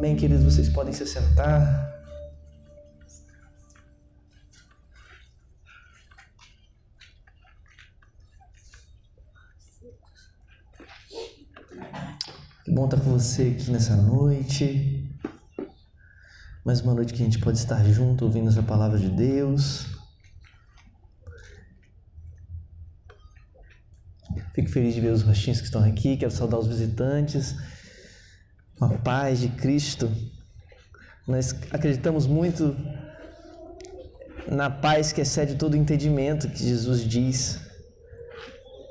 Bem, queridos, vocês podem se sentar. Que bom estar com você aqui nessa noite. Mais uma noite que a gente pode estar junto, ouvindo essa palavra de Deus. Fico feliz de ver os rostinhos que estão aqui. Quero saudar os visitantes. Com a paz de Cristo. Nós acreditamos muito na paz que excede todo o entendimento que Jesus diz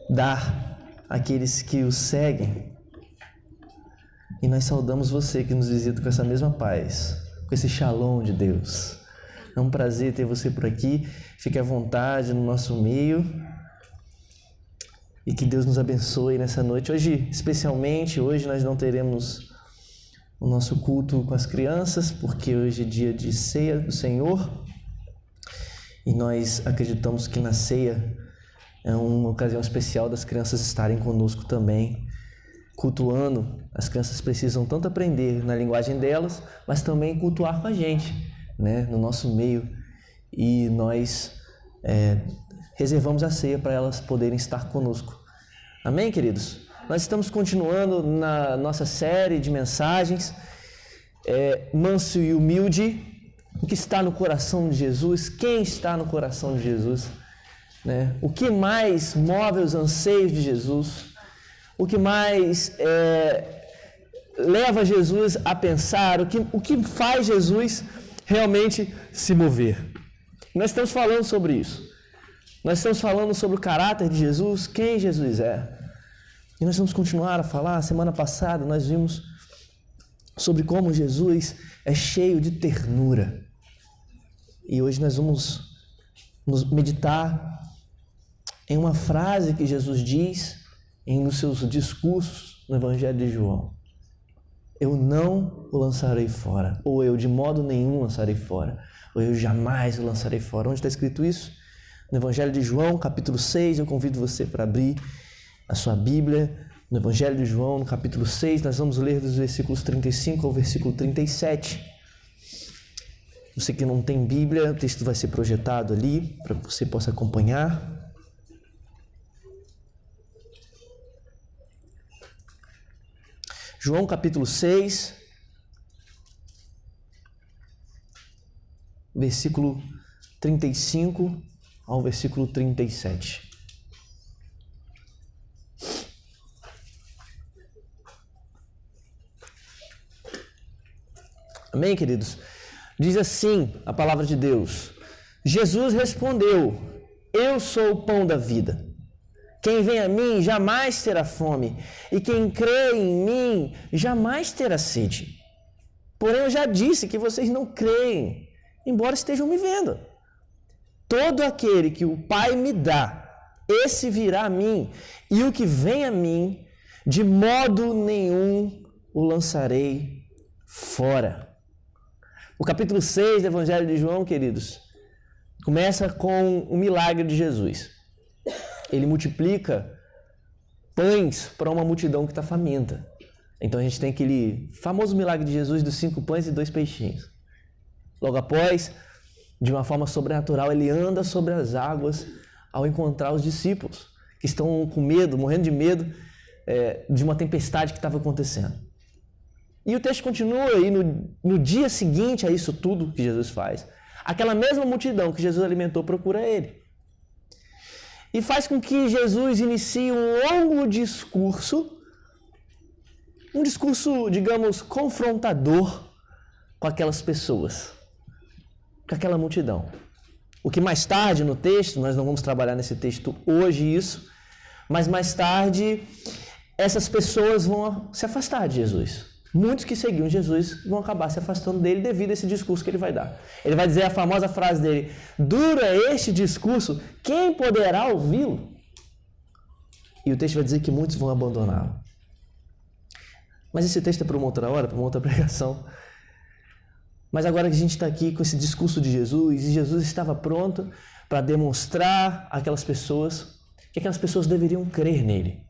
dar àqueles que o seguem. E nós saudamos você que nos visita com essa mesma paz, com esse shalom de Deus. É um prazer ter você por aqui. Fique à vontade no nosso meio. E que Deus nos abençoe nessa noite. Hoje, especialmente, nós não teremos o nosso culto com as crianças, porque hoje é dia de ceia do Senhor. E nós acreditamos que na ceia é uma ocasião especial das crianças estarem conosco também, cultuando. As crianças precisam tanto aprender na linguagem delas, mas também cultuar com a gente, né, no nosso meio. E nós reservamos a ceia para elas poderem estar conosco. Amém, queridos? Nós estamos continuando na nossa série de mensagens, Manso e Humilde, o que está no coração de Jesus, quem está no coração de Jesus, né? O que mais move os anseios de Jesus, o que mais leva Jesus a pensar, o que faz Jesus realmente se mover. Nós estamos falando sobre isso. Nós estamos falando sobre o caráter de Jesus, quem Jesus é. E nós vamos continuar a falar. Semana passada nós vimos sobre como Jesus é cheio de ternura. E hoje nós vamos nos meditar em uma frase que Jesus diz nos seus discursos no Evangelho de João. Eu não o lançarei fora, ou eu de modo nenhum lançarei fora, ou eu jamais o lançarei fora. Onde está escrito isso? No Evangelho de João, capítulo 6, eu convido você para abrir a sua Bíblia. No Evangelho de João, no capítulo 6, nós vamos ler dos versículos 35 ao versículo 37. Você que não tem Bíblia, o texto vai ser projetado ali, para que você possa acompanhar. João, capítulo 6, versículo 35 ao versículo 37. Amém, queridos? Diz assim a palavra de Deus. Jesus respondeu: Eu sou o pão da vida. Quem vem a mim jamais terá fome, e quem crê em mim jamais terá sede. Porém, eu já disse que vocês não creem, embora estejam me vendo. Todo aquele que o Pai me dá, esse virá a mim, e o que vem a mim, de modo nenhum o lançarei fora. O capítulo 6 do Evangelho de João, queridos, começa com o milagre de Jesus. Ele multiplica pães para uma multidão que está faminta. Então a gente tem aquele famoso milagre de Jesus dos 5 pães e 2 peixinhos. Logo após, de uma forma sobrenatural, ele anda sobre as águas ao encontrar os discípulos, que estão com medo, morrendo de medo de uma tempestade que estava acontecendo. E o texto continua, e no dia seguinte a isso tudo que Jesus faz, aquela mesma multidão que Jesus alimentou procura ele. E faz com que Jesus inicie um longo discurso, digamos, confrontador com aquelas pessoas, com aquela multidão. O que mais tarde no texto, nós não vamos trabalhar nesse texto hoje isso, mas mais tarde essas pessoas vão se afastar de Jesus. Muitos que seguiam Jesus vão acabar se afastando dele devido a esse discurso que ele vai dar. Ele vai dizer a famosa frase dele: dura este discurso, quem poderá ouvi-lo? E o texto vai dizer que muitos vão abandoná-lo. Mas esse texto é para uma outra hora, para uma outra pregação. Mas agora que a gente está aqui com esse discurso de Jesus, e Jesus estava pronto para demonstrar àquelas pessoas que aquelas pessoas deveriam crer nele.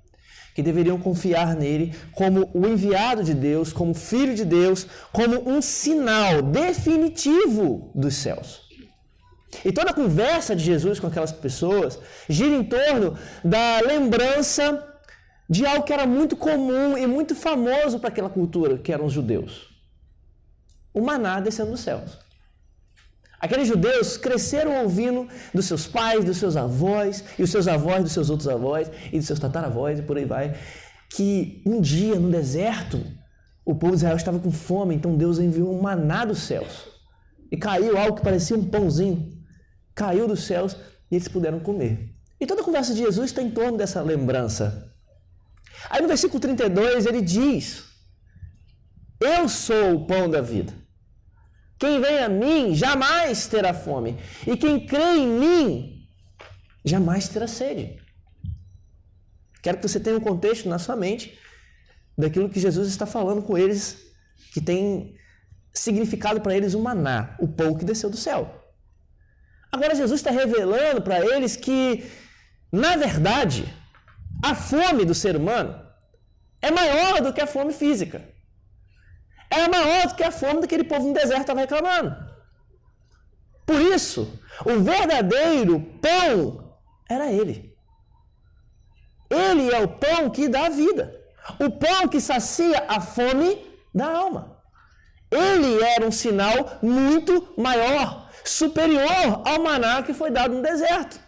que deveriam confiar nele como o enviado de Deus, como filho de Deus, como um sinal definitivo dos céus. E toda a conversa de Jesus com aquelas pessoas gira em torno da lembrança de algo que era muito comum e muito famoso para aquela cultura, que eram os judeus. O maná descendo dos céus. Aqueles judeus cresceram ouvindo dos seus pais, dos seus avós, e os seus avós dos seus outros avós, e dos seus tataravós, e por aí vai, que um dia no deserto, o povo de Israel estava com fome, então Deus enviou um maná dos céus. E caiu algo que parecia um pãozinho. Caiu dos céus e eles puderam comer. E toda a conversa de Jesus está em torno dessa lembrança. Aí no versículo 32 ele diz: eu sou o pão da vida. Quem vem a mim jamais terá fome. E quem crê em mim jamais terá sede. Quero que você tenha um contexto na sua mente daquilo que Jesus está falando com eles, que tem significado para eles o maná, o pão que desceu do céu. Agora Jesus está revelando para eles que, na verdade, a fome do ser humano é maior do que a fome física. É maior do que a fome daquele povo no deserto estava reclamando. Por isso, o verdadeiro pão era ele. Ele é o pão que dá vida. O pão que sacia a fome da alma. Ele era um sinal muito maior, superior ao maná que foi dado no deserto.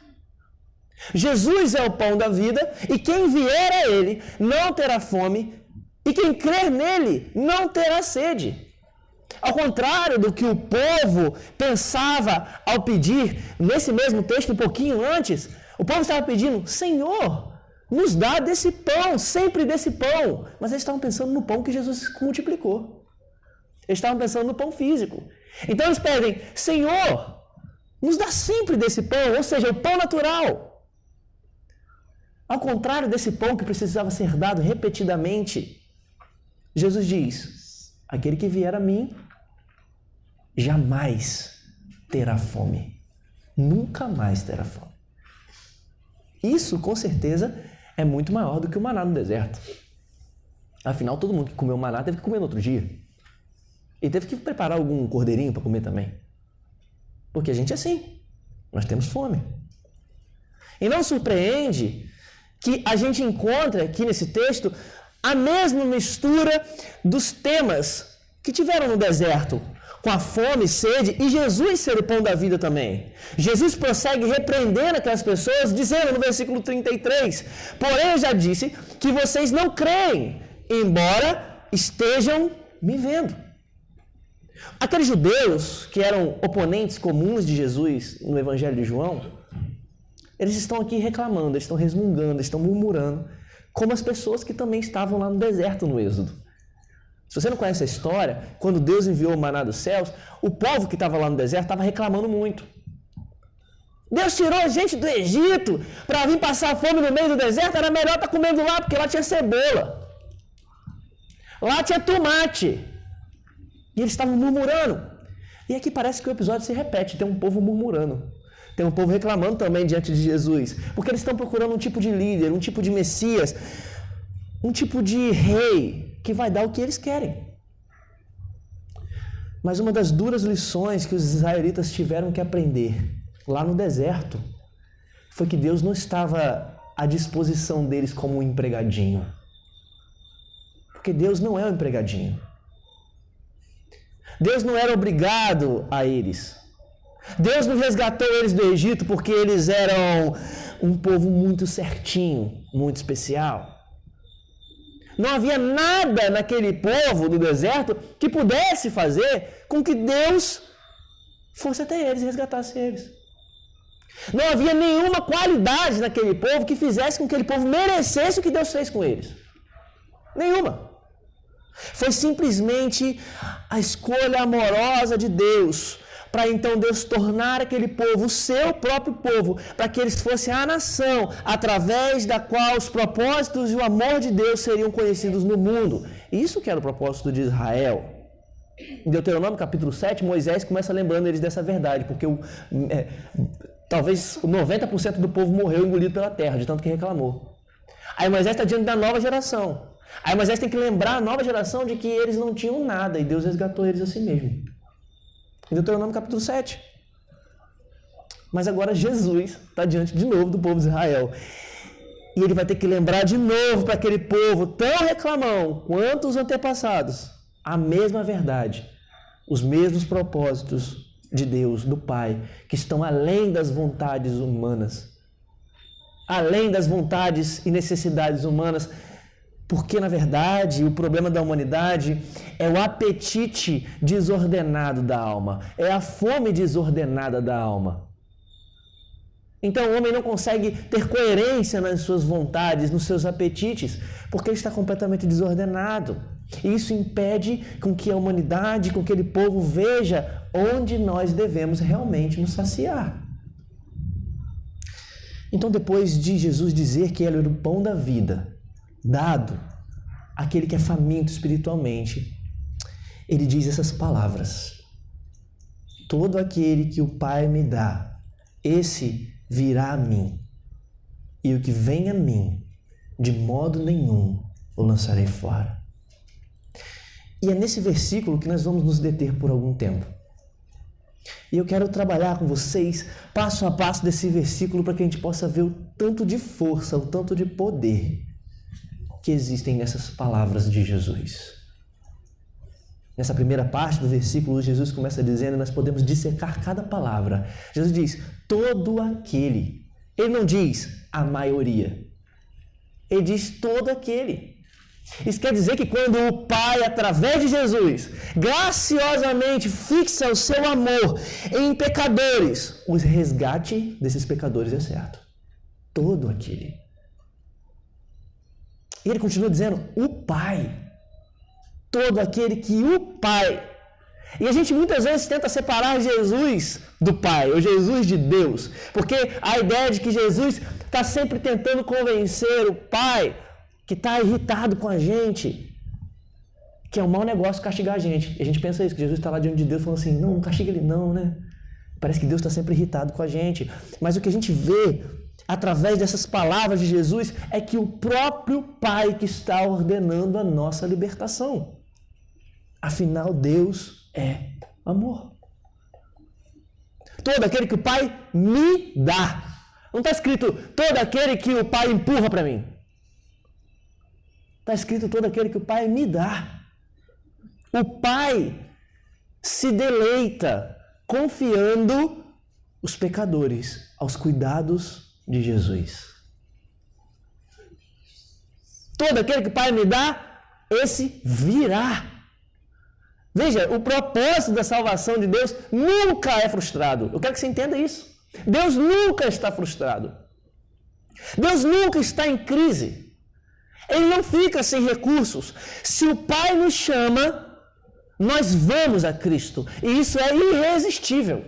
Jesus é o pão da vida e quem vier a ele não terá fome e quem crer nele não terá sede. Ao contrário do que o povo pensava ao pedir, nesse mesmo texto, um pouquinho antes, o povo estava pedindo: Senhor, nos dá desse pão, sempre desse pão. Mas eles estavam pensando no pão que Jesus multiplicou. Eles estavam pensando no pão físico. Então eles pedem: Senhor, nos dá sempre desse pão, ou seja, o pão natural. Ao contrário desse pão que precisava ser dado repetidamente, Jesus diz: aquele que vier a mim jamais terá fome. Nunca mais terá fome. Isso, com certeza, é muito maior do que o maná no deserto. Afinal, todo mundo que comeu maná teve que comer no outro dia. E teve que preparar algum cordeirinho para comer também. Porque a gente é assim. Nós temos fome. E não surpreende que a gente encontra aqui nesse texto a mesma mistura dos temas que tiveram no deserto, com a fome e sede, e Jesus ser o pão da vida também. Jesus prossegue repreendendo aquelas pessoas, dizendo no versículo 33, porém eu já disse que vocês não creem, embora estejam me vendo. Aqueles judeus que eram oponentes comuns de Jesus no Evangelho de João, eles estão aqui reclamando, eles estão resmungando, eles estão murmurando, como as pessoas que também estavam lá no deserto no Êxodo. Se você não conhece a história, quando Deus enviou o maná dos céus, o povo que estava lá no deserto estava reclamando muito. Deus tirou a gente do Egito para vir passar fome no meio do deserto, era melhor estar comendo lá, porque lá tinha cebola. Lá tinha tomate. E eles estavam murmurando. E aqui parece que o episódio se repete, tem um povo murmurando. Tem um povo reclamando também diante de Jesus, porque eles estão procurando um tipo de líder, um tipo de Messias, um tipo de rei que vai dar o que eles querem. Mas uma das duras lições que os israelitas tiveram que aprender lá no deserto foi que Deus não estava à disposição deles como um empregadinho. Porque Deus não é um empregadinho. Deus não era obrigado a eles. Deus não resgatou eles do Egito porque eles eram um povo muito certinho, muito especial. Não havia nada naquele povo do deserto que pudesse fazer com que Deus fosse até eles e resgatasse eles. Não havia nenhuma qualidade naquele povo que fizesse com que aquele povo merecesse o que Deus fez com eles. Nenhuma. Foi simplesmente a escolha amorosa de Deus para então Deus tornar aquele povo o seu próprio povo, para que eles fossem a nação através da qual os propósitos e o amor de Deus seriam conhecidos no mundo. Isso que era o propósito de Israel. Em Deuteronômio capítulo 7, Moisés começa lembrando eles dessa verdade, porque talvez 90% do povo morreu engolido pela terra, de tanto que reclamou. Aí Moisés está diante da nova geração. Aí Moisés tem que lembrar a nova geração de que eles não tinham nada e Deus resgatou eles a si mesmo. Em Deuteronômio capítulo 7. Mas agora Jesus está diante de novo do povo de Israel. E ele vai ter que lembrar de novo para aquele povo tão reclamão quanto os antepassados a mesma verdade, os mesmos propósitos de Deus, do Pai, que estão além das vontades humanas, além das vontades e necessidades humanas, porque, na verdade, o problema da humanidade é o apetite desordenado da alma, é a fome desordenada da alma. Então, o homem não consegue ter coerência nas suas vontades, nos seus apetites, porque ele está completamente desordenado. E isso impede com que a humanidade, com que aquele povo veja onde nós devemos realmente nos saciar. Então, depois de Jesus dizer que ele era o pão da vida, dado àquele que é faminto espiritualmente, ele diz essas palavras: todo aquele que o Pai me dá, esse virá a mim, e o que vem a mim, de modo nenhum o lançarei fora. E é nesse versículo que nós vamos nos deter por algum tempo. E eu quero trabalhar com vocês passo a passo desse versículo para que a gente possa ver o tanto de força, o tanto de poder que existem nessas palavras de Jesus. Nessa primeira parte do versículo, Jesus começa dizendo, nós podemos dissecar cada palavra. Jesus diz, todo aquele. Ele não diz a maioria. Ele diz todo aquele. Isso quer dizer que quando o Pai, através de Jesus, graciosamente fixa o seu amor em pecadores, o resgate desses pecadores é certo. Todo aquele. E ele continua dizendo, o Pai. Todo aquele que o Pai. E a gente muitas vezes tenta separar Jesus do Pai, ou Jesus de Deus, porque a ideia de que Jesus está sempre tentando convencer o Pai, que está irritado com a gente, que é um mau negócio castigar a gente. E a gente pensa isso, que Jesus está lá diante de Deus falando assim, não castiga ele não, né? Parece que Deus está sempre irritado com a gente. Mas o que a gente vê através dessas palavras de Jesus é que o próprio Pai que está ordenando a nossa libertação. Afinal, Deus é amor. Todo aquele que o Pai me dá. Não está escrito todo aquele que o Pai empurra para mim. Está escrito todo aquele que o Pai me dá. O Pai se deleita confiando os pecadores aos cuidados de Jesus. Todo aquele que o Pai me dá, esse virá. Veja, o propósito da salvação de Deus nunca é frustrado. Eu quero que você entenda isso. Deus nunca está frustrado. Deus nunca está em crise. Ele não fica sem recursos. Se o Pai nos chama, nós vamos a Cristo. E isso é irresistível.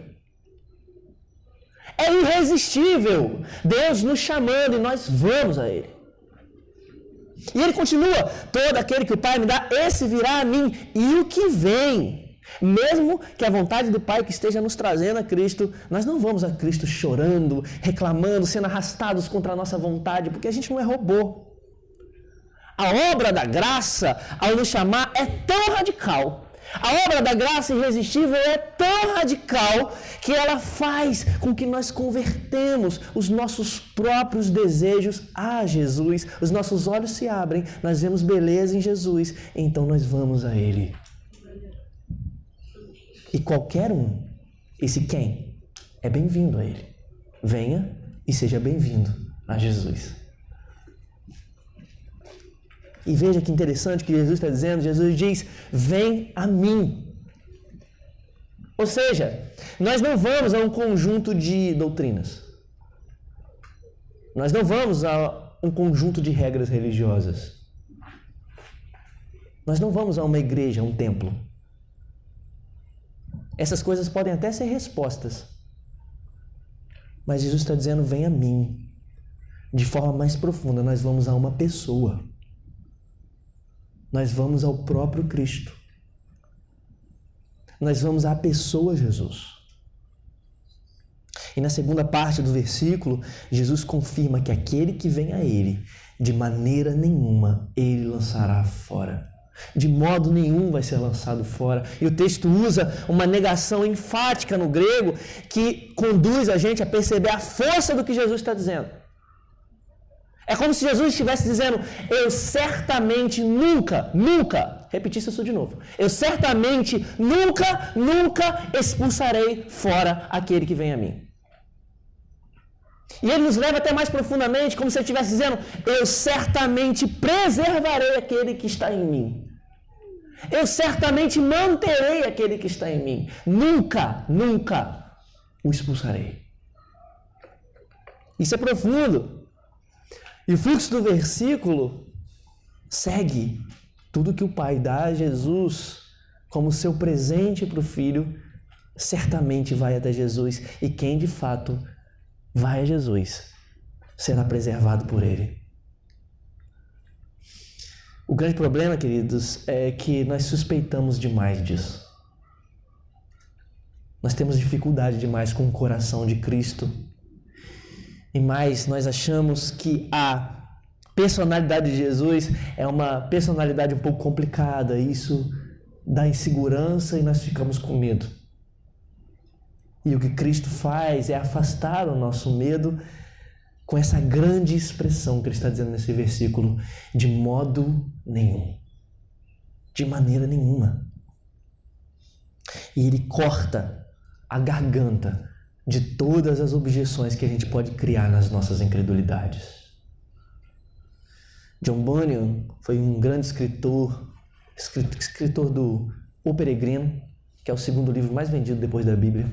É irresistível. Deus nos chamando e nós vamos a Ele. E ele continua, todo aquele que o Pai me dá, esse virá a mim. E o que vem, mesmo que a vontade do Pai que esteja nos trazendo a Cristo, nós não vamos a Cristo chorando, reclamando, sendo arrastados contra a nossa vontade, porque a gente não é robô. A obra da graça, ao nos chamar, é tão radical. A obra da graça irresistível é tão radical que ela faz com que nós convertemos os nossos próprios desejos a Jesus. Os nossos olhos se abrem, nós vemos beleza em Jesus, então nós vamos a Ele. E qualquer um, esse quem, é bem-vindo a Ele. Venha e seja bem-vindo a Jesus. E veja que interessante que Jesus está dizendo. Jesus diz, vem a mim. Ou seja, nós não vamos a um conjunto de doutrinas. Nós não vamos a um conjunto de regras religiosas. Nós não vamos a uma igreja, a um templo. Essas coisas podem até ser respostas. Mas Jesus está dizendo, vem a mim. De forma mais profunda, nós vamos a uma pessoa. Nós vamos ao próprio Cristo. Nós vamos à pessoa Jesus. E na segunda parte do versículo, Jesus confirma que aquele que vem a Ele de maneira nenhuma ele lançará fora. De modo nenhum vai ser lançado fora. E o texto usa uma negação enfática no grego que conduz a gente a perceber a força do que Jesus está dizendo. É como se Jesus estivesse dizendo: eu certamente nunca, repetisse isso de novo, eu certamente nunca expulsarei fora aquele que vem a mim. E ele nos leva até mais profundamente, como se ele estivesse dizendo: eu certamente preservarei aquele que está em mim. Eu certamente manterei aquele que está em mim. Nunca o expulsarei. Isso é profundo. E o fluxo do versículo segue tudo que o Pai dá a Jesus como seu presente para o Filho, certamente vai até Jesus. E quem de fato vai a Jesus será preservado por Ele. O grande problema, queridos, é que nós suspeitamos demais disso. Nós temos dificuldade demais com o coração de Cristo. E mais, nós achamos que a personalidade de Jesus é uma personalidade um pouco complicada. Isso dá insegurança e nós ficamos com medo. E o que Cristo faz é afastar o nosso medo com essa grande expressão que ele está dizendo nesse versículo: de modo nenhum, de maneira nenhuma. E ele corta a garganta de todas as objeções que a gente pode criar nas nossas incredulidades. John Bunyan foi um grande escritor do O Peregrino, que é o segundo livro mais vendido depois da Bíblia.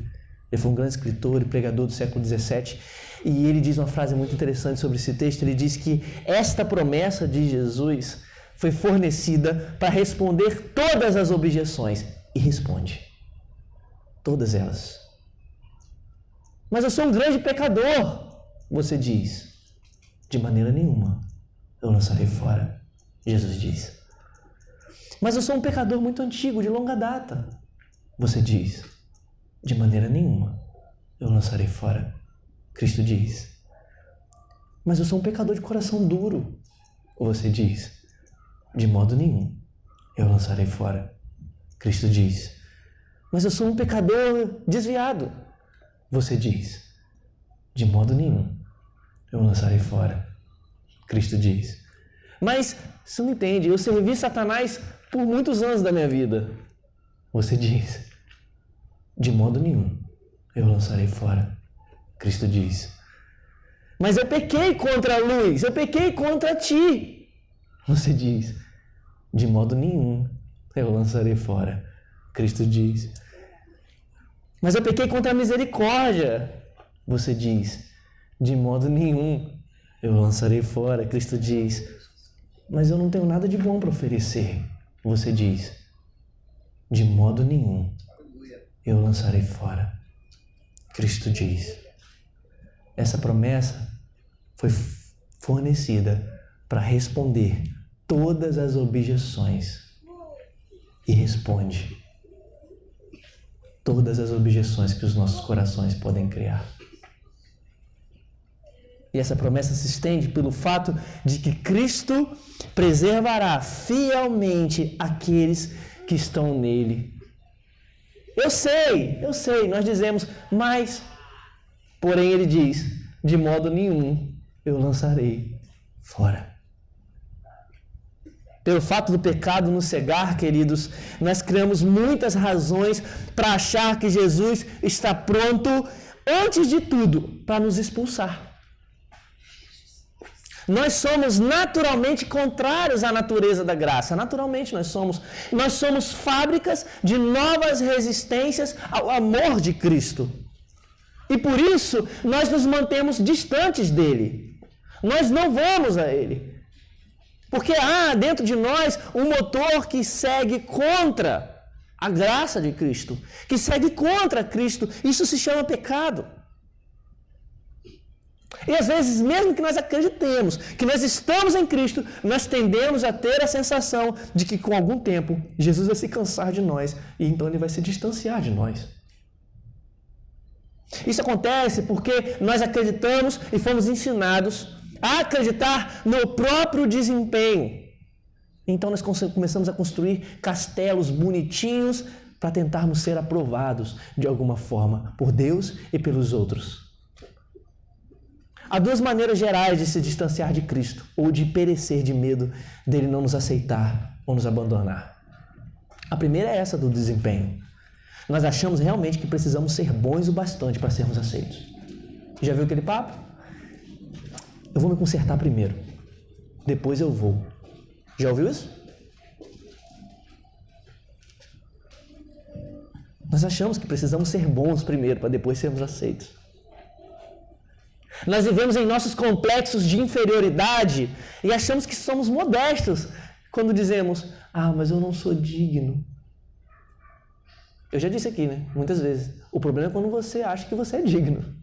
Ele foi um grande escritor e pregador do século XVII, e ele diz uma frase muito interessante sobre esse texto. Ele diz que esta promessa de Jesus foi fornecida para responder todas as objeções, e responde todas elas. Mas eu sou um grande pecador, você diz. De maneira nenhuma eu lançarei fora, Jesus diz. Mas eu sou um pecador muito antigo, de longa data, você diz. De maneira nenhuma eu lançarei fora, Cristo diz. Mas eu sou um pecador de coração duro, você diz. De modo nenhum eu lançarei fora, Cristo diz. Mas eu sou um pecador desviado, você diz. De modo nenhum eu lançarei fora, Cristo diz. Mas você não entende, eu servi Satanás por muitos anos da minha vida, você diz. De modo nenhum eu lançarei fora, Cristo diz. Mas eu pequei contra a luz, eu pequei contra ti, você diz. De modo nenhum eu lançarei fora, Cristo diz. Mas eu pequei contra a misericórdia, você diz. De modo nenhum eu lançarei fora, Cristo diz. Mas eu não tenho nada de bom para oferecer, você diz. De modo nenhum eu lançarei fora, Cristo diz. Essa promessa foi fornecida para responder todas as objeções, e responde todas as objeções que os nossos corações podem criar. E essa promessa se estende pelo fato de que Cristo preservará fielmente aqueles que estão nele. Eu sei, nós dizemos, mas, porém ele diz, de modo nenhum eu lançarei fora. Pelo fato do pecado nos cegar, queridos, nós criamos muitas razões para achar que Jesus está pronto, antes de tudo, para nos expulsar. Nós somos naturalmente contrários à natureza da graça. Naturalmente nós somos fábricas de novas resistências ao amor de Cristo. E por isso nós nos mantemos distantes dele. Nós não vamos a ele. Porque há dentro de nós um motor que segue contra a graça de Cristo, que segue contra Cristo. Isso se chama pecado. E às vezes, mesmo que nós acreditemos que nós estamos em Cristo, nós tendemos a ter a sensação de que com algum tempo Jesus vai se cansar de nós e então ele vai se distanciar de nós. Isso acontece porque nós acreditamos e fomos ensinados a acreditar no próprio desempenho. Então nós começamos a construir castelos bonitinhos para tentarmos ser aprovados de alguma forma por Deus e pelos outros. Há duas maneiras gerais de se distanciar de Cristo ou de perecer de medo dele não nos aceitar ou nos abandonar. A primeira é essa do desempenho. Nós achamos realmente que precisamos ser bons o bastante para sermos aceitos. Já viu aquele papo? Eu vou me consertar primeiro, depois eu vou. Já ouviu isso? Nós achamos que precisamos ser bons primeiro para depois sermos aceitos. Nós vivemos em nossos complexos de inferioridade e achamos que somos modestos quando dizemos: mas eu não sou digno. Eu já disse aqui, né? Muitas vezes. O problema é quando você acha que você é digno.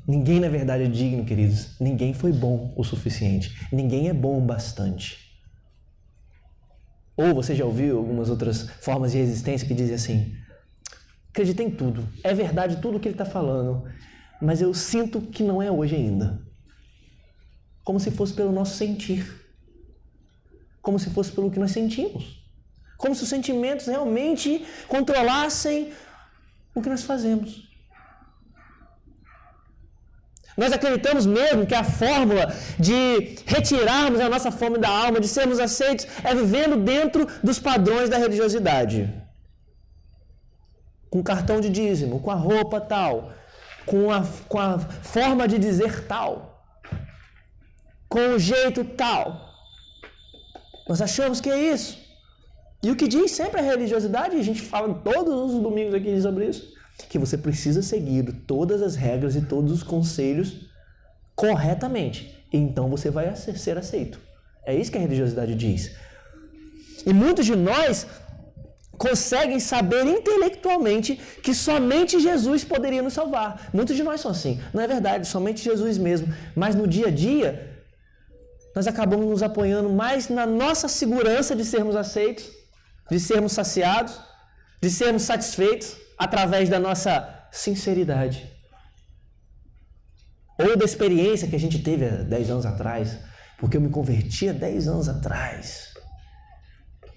Ninguém, na verdade, é digno, queridos. Ninguém foi bom o suficiente. Ninguém é bom o bastante. Ou você já ouviu algumas outras formas de existência que dizem assim: acredita em tudo. É verdade tudo o que ele está falando, mas eu sinto que não é hoje ainda. Como se fosse pelo nosso sentir. Como se fosse pelo que nós sentimos. Como se os sentimentos realmente controlassem o que nós fazemos. Nós acreditamos mesmo que a fórmula de retirarmos a nossa fome da alma, de sermos aceitos, é vivendo dentro dos padrões da religiosidade. Com cartão de dízimo, com a roupa tal, com a forma de dizer tal, com o jeito tal. Nós achamos que é isso. E o que diz sempre a religiosidade, a gente fala todos os domingos aqui sobre isso, que você precisa seguir todas as regras e todos os conselhos corretamente. E então você vai ser aceito. É isso que a religiosidade diz. E muitos de nós conseguem saber intelectualmente que somente Jesus poderia nos salvar. Muitos de nós são assim. Não é verdade, somente Jesus mesmo. Mas no dia a dia, nós acabamos nos apoiando mais na nossa segurança de sermos aceitos, de sermos saciados, de sermos satisfeitos, através da nossa sinceridade. Ou da experiência que a gente teve há 10 anos atrás, porque eu me converti há 10 anos atrás.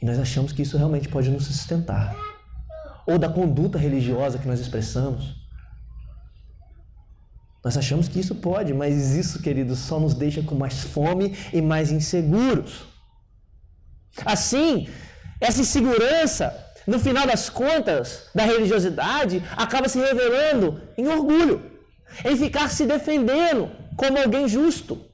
E nós achamos que isso realmente pode nos sustentar. Ou da conduta religiosa que nós expressamos. Nós achamos que isso pode, mas isso, queridos, só nos deixa com mais fome e mais inseguros. Assim, essa insegurança, no final das contas, da religiosidade, acaba se revelando em orgulho, em ficar se defendendo como alguém justo.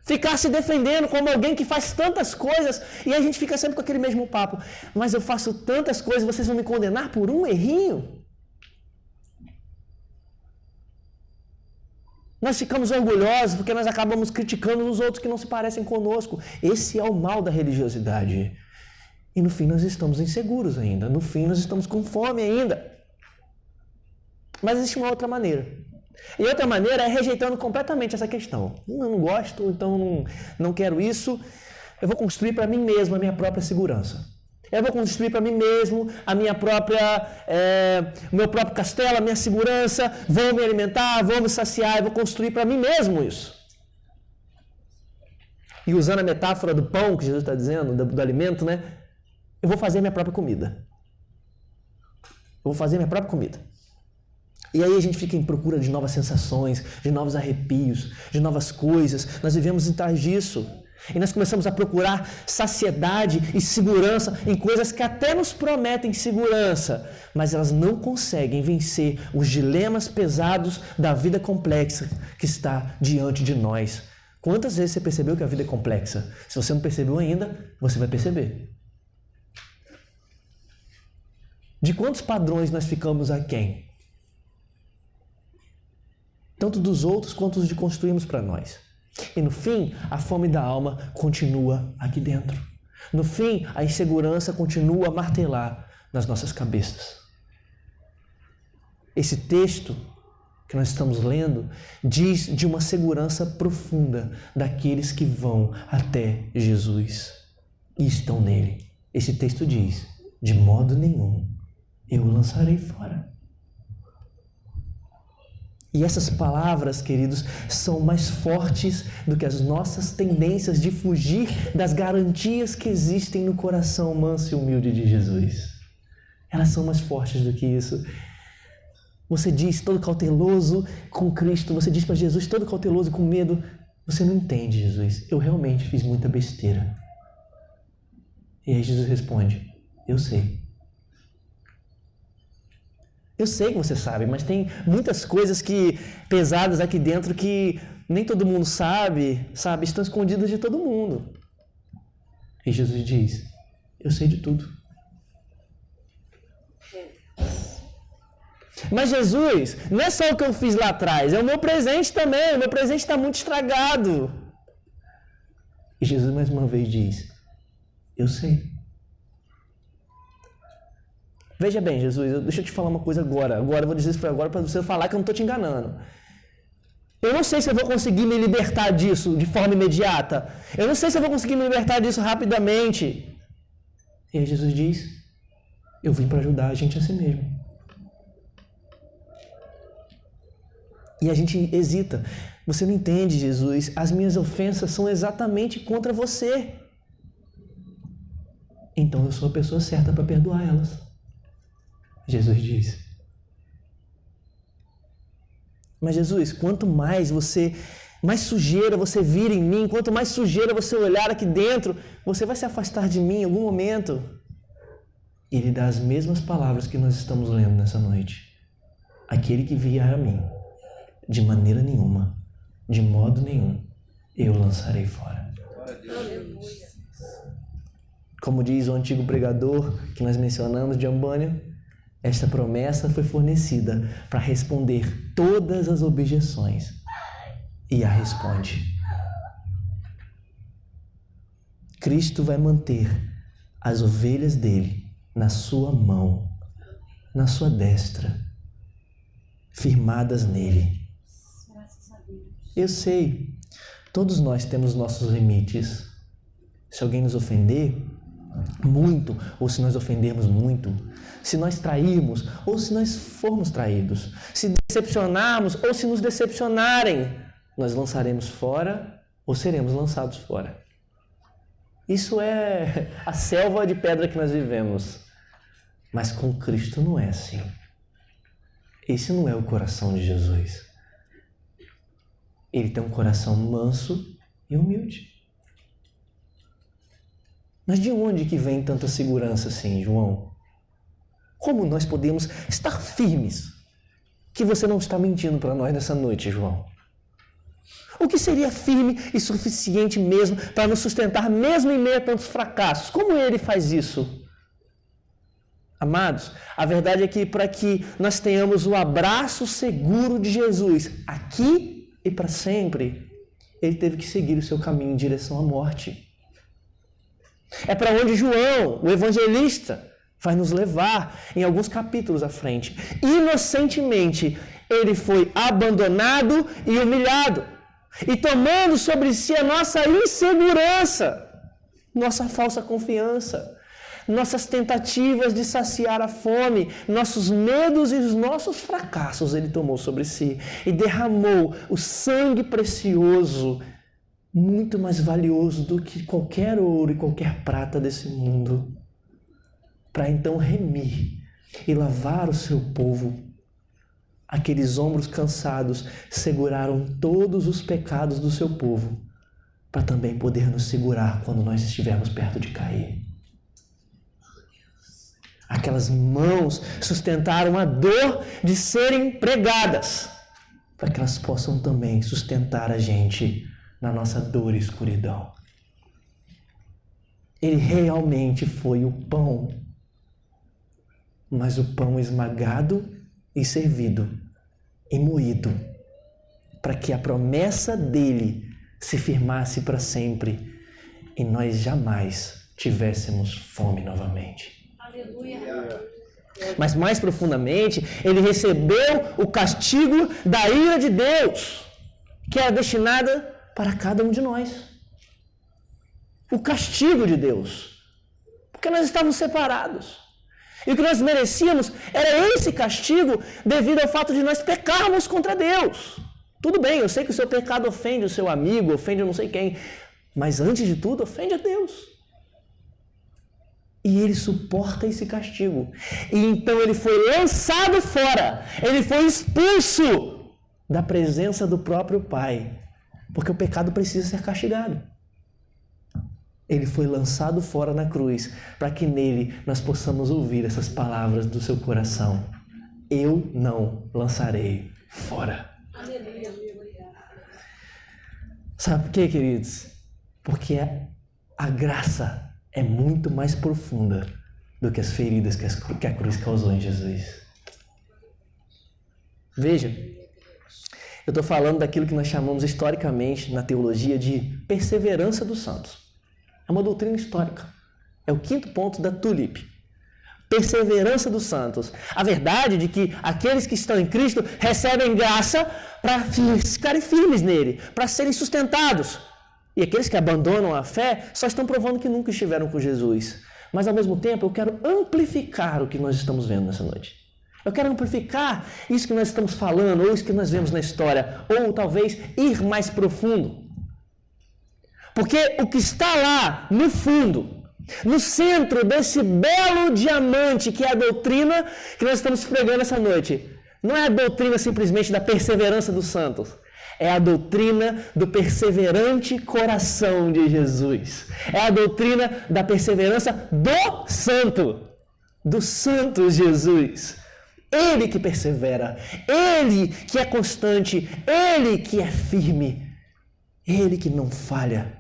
Ficar se defendendo como alguém que faz tantas coisas, e a gente fica sempre com aquele mesmo papo: mas eu faço tantas coisas, vocês vão me condenar por um errinho? Nós ficamos orgulhosos porque nós acabamos criticando os outros que não se parecem conosco. Esse é o mal da religiosidade. E no fim nós estamos inseguros ainda. No fim nós estamos com fome ainda. Mas existe uma outra maneira. E outra maneira é rejeitando completamente essa questão. Eu não gosto, então não quero isso. Eu vou construir para mim mesmo a minha própria segurança. Eu vou construir para mim mesmo a minha o meu próprio castelo, a minha segurança. Vou me alimentar, vou me saciar. Eu vou construir para mim mesmo isso. E usando a metáfora do pão que Jesus está dizendo, do alimento, né? Eu vou fazer minha própria comida. Eu vou fazer minha própria comida. E aí a gente fica em procura de novas sensações, de novos arrepios, de novas coisas. Nós vivemos atrás disso. E nós começamos a procurar saciedade e segurança em coisas que até nos prometem segurança, mas elas não conseguem vencer os dilemas pesados da vida complexa que está diante de nós. Quantas vezes você percebeu que a vida é complexa? Se você não percebeu ainda, você vai perceber. De quantos padrões nós ficamos aquém? Tanto dos outros quanto os que construímos para nós. E no fim, a fome da alma continua aqui dentro. No fim, a insegurança continua a martelar nas nossas cabeças. Esse texto que nós estamos lendo diz de uma segurança profunda daqueles que vão até Jesus e estão nele. Esse texto diz: de modo nenhum eu o lançarei fora. E essas palavras, queridos, são mais fortes do que as nossas tendências de fugir das garantias que existem no coração manso e humilde de Jesus. Elas são mais fortes do que isso. Você diz todo cauteloso com Cristo, você diz para Jesus todo cauteloso com medo, você não entende, Jesus, eu realmente fiz muita besteira. E aí Jesus responde, eu sei. Eu sei que você sabe, mas tem muitas coisas pesadas aqui dentro que nem todo mundo sabe, estão escondidas de todo mundo. E Jesus diz, eu sei de tudo. Mas Jesus, não é só o que eu fiz lá atrás, é o meu presente também, o meu presente está muito estragado. E Jesus mais uma vez diz, eu sei. Veja bem, Jesus, deixa eu te falar uma coisa agora eu vou dizer isso para você falar que eu não estou te enganando. Eu não sei se eu vou conseguir me libertar disso de forma imediata. Eu não sei se eu vou conseguir me libertar disso rapidamente. E aí Jesus diz, eu vim para ajudar a gente a si mesmo. E a gente hesita. Você não entende, Jesus, as minhas ofensas são exatamente contra você. Então eu sou a pessoa certa para perdoar elas. Jesus diz. Mas Jesus, quanto mais sujeira você vir em mim, quanto mais sujeira você olhar aqui dentro, você vai se afastar de mim em algum momento. E Ele dá as mesmas palavras que nós estamos lendo nessa noite. Aquele que vier a mim, de maneira nenhuma, de modo nenhum, eu o lançarei fora. Como diz o antigo pregador que nós mencionamos, de Ambânio, esta promessa foi fornecida para responder todas as objeções. E a responde. Cristo vai manter as ovelhas dele na sua mão, na sua destra, firmadas nele. Eu sei, todos nós temos nossos limites. Se alguém nos ofender muito, ou se nós ofendermos muito, se nós trairmos, ou se nós formos traídos, se decepcionarmos, ou se nos decepcionarem, nós lançaremos fora, ou seremos lançados fora. Isso é a selva de pedra que nós vivemos. Mas com Cristo não é assim. Esse não é o coração de Jesus. Ele tem um coração manso e humilde. Mas de onde que vem tanta segurança assim, João? Como nós podemos estar firmes que você não está mentindo para nós nessa noite, João? O que seria firme e suficiente mesmo para nos sustentar mesmo em meio a tantos fracassos? Como ele faz isso? Amados, a verdade é que para que nós tenhamos o abraço seguro de Jesus aqui e para sempre, ele teve que seguir o seu caminho em direção à morte. É para onde João, o evangelista, vai nos levar em alguns capítulos à frente. Inocentemente, ele foi abandonado e humilhado, e tomando sobre si a nossa insegurança, nossa falsa confiança, nossas tentativas de saciar a fome, nossos medos e os nossos fracassos, ele tomou sobre si e derramou o sangue precioso, muito mais valioso do que qualquer ouro e qualquer prata desse mundo, para então remir e lavar o seu povo. Aqueles ombros cansados seguraram todos os pecados do seu povo, para também poder nos segurar quando nós estivermos perto de cair. Aquelas mãos sustentaram a dor de serem pregadas, para que elas possam também sustentar a gente na nossa dor e escuridão. Ele realmente foi o pão, mas o pão esmagado e servido e moído, para que a promessa dele se firmasse para sempre e nós jamais tivéssemos fome novamente. Aleluia. Mas mais profundamente, ele recebeu o castigo da ira de Deus, que era destinada para cada um de nós. O castigo de Deus, porque nós estávamos separados. E o que nós merecíamos era esse castigo devido ao fato de nós pecarmos contra Deus. Tudo bem, eu sei que o seu pecado ofende o seu amigo, ofende eu não sei quem, mas antes de tudo ofende a Deus. E ele suporta esse castigo. E então ele foi lançado fora, ele foi expulso da presença do próprio Pai, porque o pecado precisa ser castigado. Ele foi lançado fora na cruz, para que nele nós possamos ouvir essas palavras do seu coração. Eu não lançarei fora. Sabe por quê, queridos? Porque a graça é muito mais profunda do que as feridas que a cruz causou em Jesus. Veja, eu estou falando daquilo que nós chamamos historicamente na teologia de perseverança dos santos. É uma doutrina histórica. É o 5º ponto da Tulip. Perseverança dos santos. A verdade de que aqueles que estão em Cristo recebem graça para ficarem firmes nele, para serem sustentados. E aqueles que abandonam a fé só estão provando que nunca estiveram com Jesus. Mas ao mesmo tempo eu quero amplificar o que nós estamos vendo nessa noite. Eu quero amplificar isso que nós estamos falando, ou isso que nós vemos na história, ou talvez ir mais profundo. Porque o que está lá, no fundo, no centro desse belo diamante que é a doutrina que nós estamos pregando essa noite, não é a doutrina simplesmente da perseverança dos santos, é a doutrina do perseverante coração de Jesus. É a doutrina da perseverança do santo Jesus. Ele que persevera, ele que é constante, ele que é firme, ele que não falha.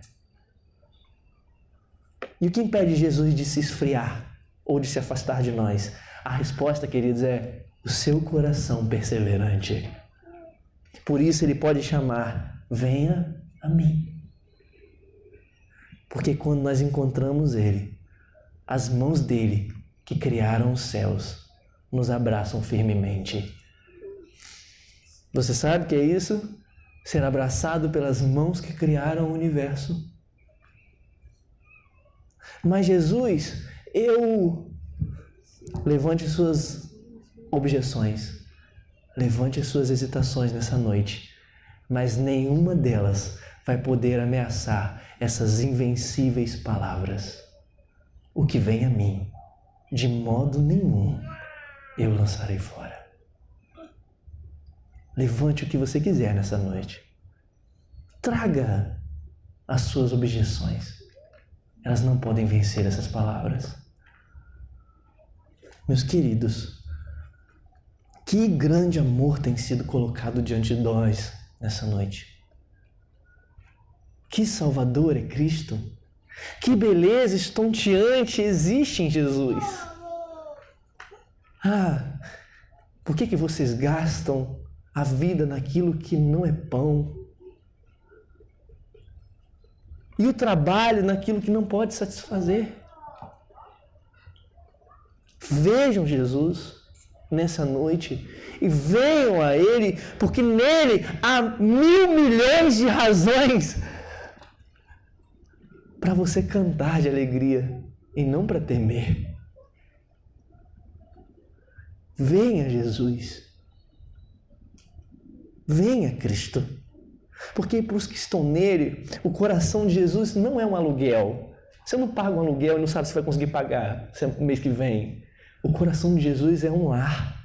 E o que impede Jesus de se esfriar ou de se afastar de nós? A resposta, queridos, é o seu coração perseverante. Por isso ele pode chamar, venha a mim. Porque quando nós encontramos ele, as mãos dele que criaram os céus nos abraçam firmemente. Você sabe o que é isso? Ser abraçado pelas mãos que criaram o universo. Mas Jesus, levante suas objeções, levante suas hesitações nessa noite, mas nenhuma delas vai poder ameaçar essas invencíveis palavras. O que vem a mim, de modo nenhum, eu lançarei fora. Levante o que você quiser nessa noite. Traga as suas objeções. Elas não podem vencer essas palavras. Meus queridos, que grande amor tem sido colocado diante de nós nessa noite. Que Salvador é Cristo. Que beleza estonteante existe em Jesus. Por que vocês gastam a vida naquilo que não é pão? E o trabalho naquilo que não pode satisfazer? Vejam Jesus nessa noite e venham a Ele, porque nele há 1.000 milhões de razões para você cantar de alegria e não para temer. Venha Jesus. Venha Cristo. Porque para os que estão nele, o coração de Jesus não é um aluguel. Você não paga um aluguel e não sabe se vai conseguir pagar no mês que vem. O coração de Jesus é um lar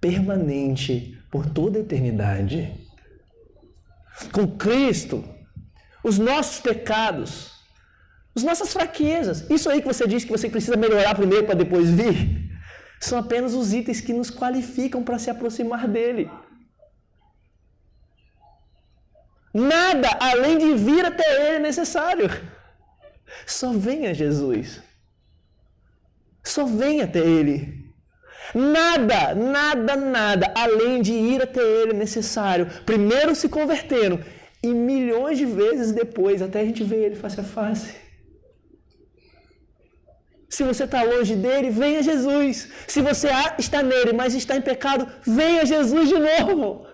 permanente por toda a eternidade. Com Cristo, os nossos pecados, as nossas fraquezas, isso aí que você diz que você precisa melhorar primeiro para depois vir, são apenas os itens que nos qualificam para se aproximar dele. Nada além de vir até ele é necessário. Só venha Jesus. Só venha até ele. Nada além de ir até ele é necessário. Primeiro se convertendo e milhões de vezes depois, até a gente ver ele face a face. Se você está longe dele, venha Jesus. Se você está nele, mas está em pecado, venha Jesus de novo.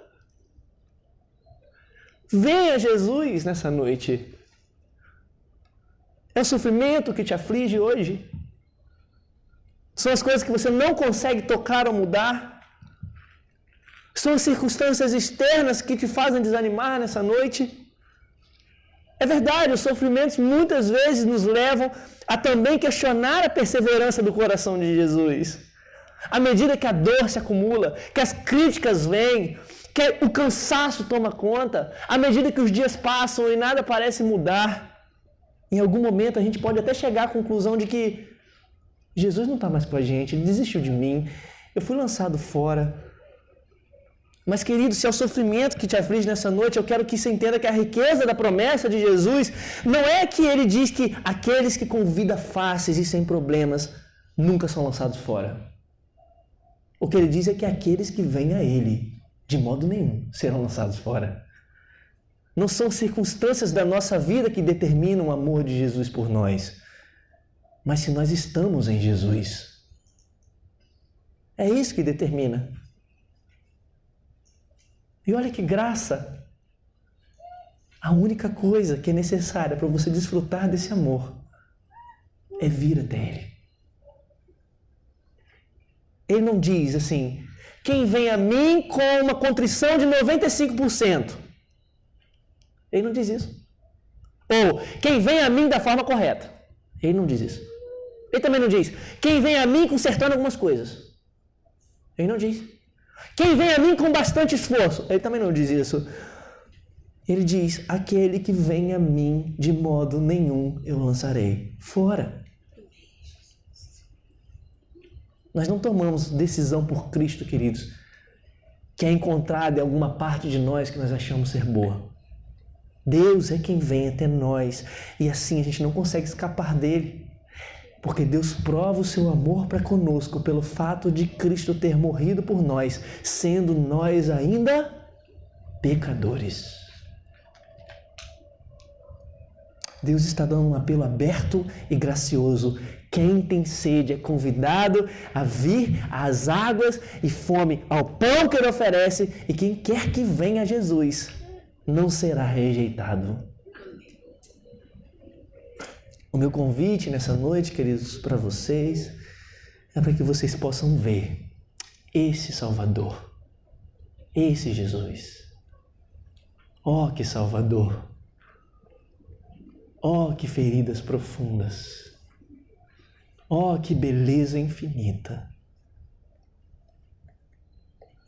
Venha Jesus nessa noite. É o sofrimento que te aflige hoje? São as coisas que você não consegue tocar ou mudar. São as circunstâncias externas que te fazem desanimar nessa noite. É verdade, os sofrimentos muitas vezes nos levam a também questionar a perseverança do coração de Jesus. À medida que a dor se acumula, que as críticas vêm, que o cansaço toma conta, à medida que os dias passam e nada parece mudar, em algum momento a gente pode até chegar à conclusão de que Jesus não está mais com a gente, ele desistiu de mim, eu fui lançado fora. Mas, querido, se é o sofrimento que te aflige nessa noite, eu quero que você entenda que a riqueza da promessa de Jesus não é que ele diz que aqueles que com vida fáceis e sem problemas nunca são lançados fora. O que ele diz é que aqueles que vêm a ele, de modo nenhum, serão lançados fora. Não são circunstâncias da nossa vida que determinam o amor de Jesus por nós, mas se nós estamos em Jesus. É isso que determina. E olha que graça! A única coisa que é necessária para você desfrutar desse amor é vir até Ele. Ele não diz assim, quem vem a mim com uma contrição de 95%. Ele não diz isso. Ou, quem vem a mim da forma correta. Ele não diz isso. Ele também não diz, quem vem a mim consertando algumas coisas. Ele não diz. Quem vem a mim com bastante esforço. Ele também não diz isso. Ele diz, aquele que vem a mim de modo nenhum eu lançarei fora. Nós não tomamos decisão por Cristo, queridos, que é encontrada em alguma parte de nós que nós achamos ser boa. Deus é quem vem até nós e assim a gente não consegue escapar dele. Porque Deus prova o seu amor para conosco pelo fato de Cristo ter morrido por nós, sendo nós ainda pecadores. Deus está dando um apelo aberto e gracioso. Quem tem sede é convidado a vir às águas e fome ao pão que Ele oferece, e quem quer que venha a Jesus não será rejeitado. O meu convite nessa noite, queridos, para vocês, é para que vocês possam ver esse Salvador, esse Jesus. Oh, que Salvador! Oh, que feridas profundas! Oh, que beleza infinita!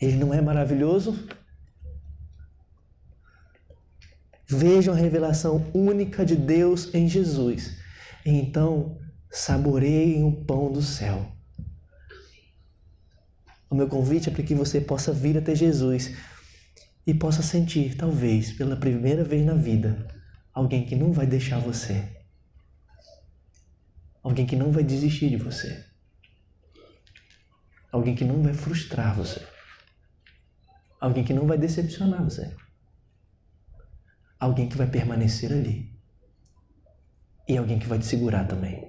Ele não é maravilhoso? Vejam a revelação única de Deus em Jesus. E então, saboreiem o pão do céu. O meu convite é para que você possa vir até Jesus e possa sentir, talvez, pela primeira vez na vida, alguém que não vai deixar você. Alguém que não vai desistir de você. Alguém que não vai frustrar você. Alguém que não vai decepcionar você. Alguém que vai permanecer ali. E alguém que vai te segurar também.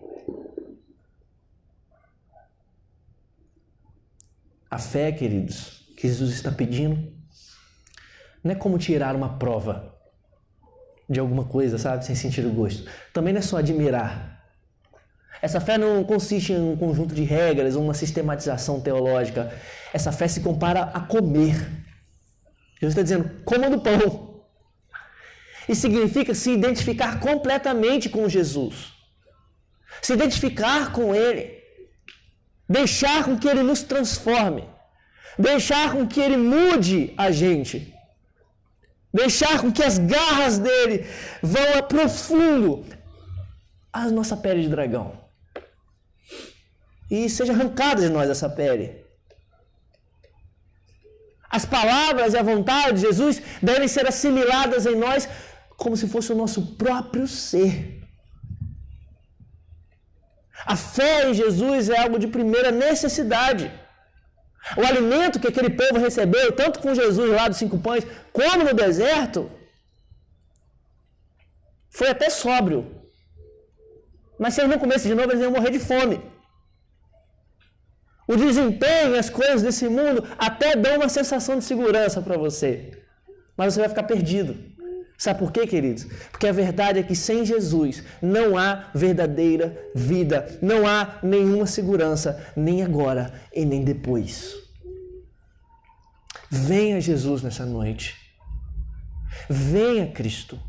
A fé, queridos, que Jesus está pedindo, não é como tirar uma prova de alguma coisa, sabe, sem sentir o gosto. Também não é só admirar. Essa fé não consiste em um conjunto de regras, uma sistematização teológica. Essa fé se compara a comer. Jesus está dizendo, coma do pão. E significa se identificar completamente com Jesus. Se identificar com Ele. Deixar com que Ele nos transforme. Deixar com que Ele mude a gente. Deixar com que as garras dele vão a profundo a nossa pele de dragão. E seja arrancada de nós essa pele. As palavras e a vontade de Jesus devem ser assimiladas em nós como se fosse o nosso próprio ser. A fé em Jesus é algo de primeira necessidade. O alimento que aquele povo recebeu, tanto com Jesus lá dos 5 pães, como no deserto, foi até sóbrio. Mas se eles não comessem de novo, eles iam morrer de fome. O desempenho e as coisas desse mundo até dão uma sensação de segurança para você. Mas você vai ficar perdido. Sabe por quê, queridos? Porque a verdade é que sem Jesus não há verdadeira vida, não há nenhuma segurança, nem agora e nem depois. Venha Jesus nessa noite. Venha Cristo.